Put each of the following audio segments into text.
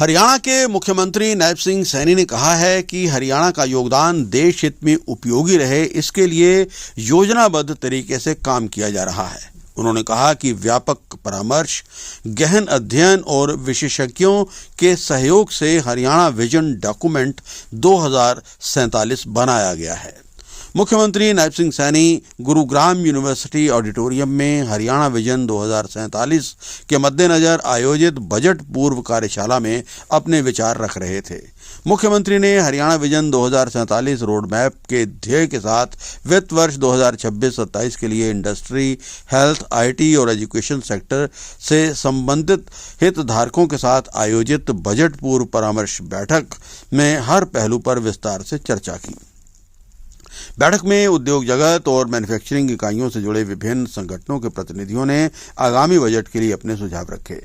हरियाणा के मुख्यमंत्री नायब सिंह सैनी ने कहा है कि हरियाणा का योगदान देश हित में उपयोगी रहे, इसके लिए योजनाबद्ध तरीके से काम किया जा रहा है। उन्होंने कहा कि व्यापक परामर्श, गहन अध्ययन और विशेषज्ञों के सहयोग से हरियाणा विजन डॉक्यूमेंट 2047 बनाया गया है। मुख्यमंत्री नायब सिंह सैनी गुरुग्राम यूनिवर्सिटी ऑडिटोरियम में हरियाणा विजन 2047 के मद्देनजर आयोजित बजट पूर्व कार्यशाला में अपने विचार रख रहे थे। मुख्यमंत्री ने हरियाणा विजन 2047 रोड मैप के ध्येय के साथ वित्त वर्ष 2026-27 के लिए इंडस्ट्री, हेल्थ, आईटी और एजुकेशन सेक्टर से संबंधित हितधारकों के साथ आयोजित बजट पूर्व परामर्श बैठक में हर पहलू पर विस्तार से चर्चा की। बैठक में उद्योग जगत और मैन्युफैक्चरिंग इकाइयों से जुड़े विभिन्न संगठनों के प्रतिनिधियों ने आगामी बजट के लिए अपने सुझाव रखे।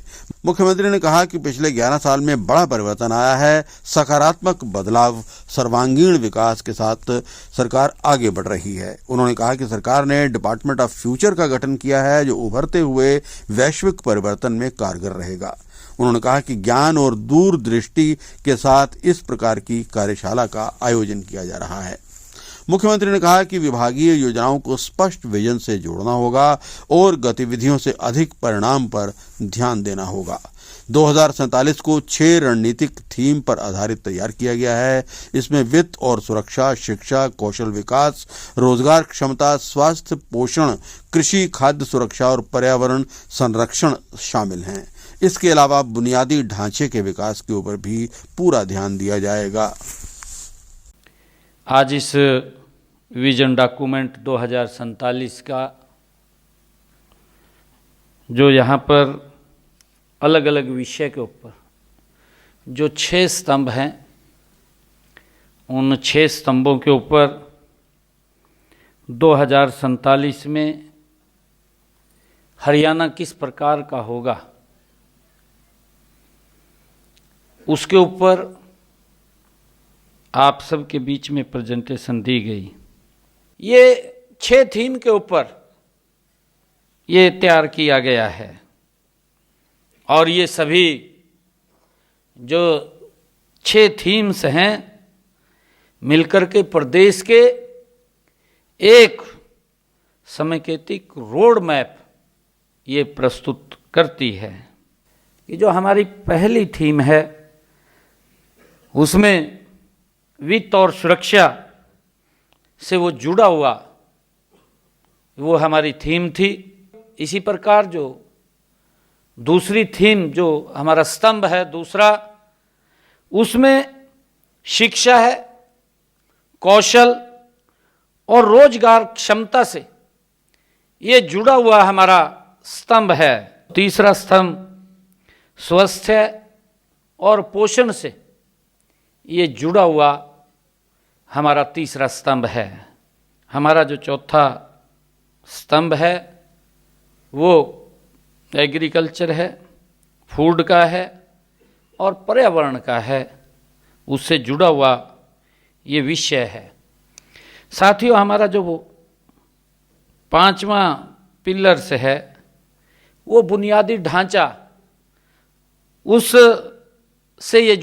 मुख्यमंत्री ने कहा कि पिछले 11 साल में बड़ा परिवर्तन आया है। सकारात्मक बदलाव, सर्वांगीण विकास के साथ सरकार आगे बढ़ रही है। उन्होंने कहा कि सरकार ने डिपार्टमेंट ऑफ फ्यूचर का गठन किया है, जो उभरते हुए वैश्विक परिवर्तन में कारगर रहेगा। उन्होंने कहा कि ज्ञान और दूरदृष्टि के साथ इस प्रकार की कार्यशाला का आयोजन किया जा रहा है। मुख्यमंत्री ने कहा कि विभागीय योजनाओं को स्पष्ट विजन से जोड़ना होगा और गतिविधियों से अधिक परिणाम पर ध्यान देना होगा। 2047 को 6 रणनीतिक थीम पर आधारित तैयार किया गया है। इसमें वित्त और सुरक्षा, शिक्षा, कौशल विकास, रोजगार क्षमता, स्वास्थ्य, पोषण, कृषि, खाद्य सुरक्षा और पर्यावरण संरक्षण शामिल हैं। इसके अलावा बुनियादी ढांचे के विकास के ऊपर भी पूरा ध्यान दिया जाएगा। आज इस विजन डॉक्यूमेंट 2047 का जो यहाँ पर अलग अलग विषय के ऊपर जो 6 स्तंभ हैं, उन 6 स्तंभों के ऊपर 2047 में हरियाणा किस प्रकार का होगा, उसके ऊपर आप सबके बीच में प्रेजेंटेशन दी गई। ये 6 थीम के ऊपर ये तैयार किया गया है और ये सभी जो 6 थीम्स हैं मिलकर के प्रदेश के एक समेकित रोड मैप ये प्रस्तुत करती है। ये जो हमारी पहली थीम है उसमें वित्त और सुरक्षा से वो जुड़ा हुआ वो हमारी थीम थी। इसी प्रकार जो दूसरी थीम जो हमारा स्तंभ है दूसरा, उसमें शिक्षा है, कौशल और रोजगार क्षमता से ये जुड़ा हुआ हमारा स्तंभ है। तीसरा स्तंभ स्वास्थ्य और पोषण से ये जुड़ा हुआ हमारा तीसरा स्तंभ है। हमारा जो चौथा स्तंभ है वो एग्रीकल्चर है, फूड का है और पर्यावरण का है, उससे जुड़ा हुआ ये विषय है। साथियों, हमारा जो वो 5वां पिलर्स है वो बुनियादी ढांचा, उस से ये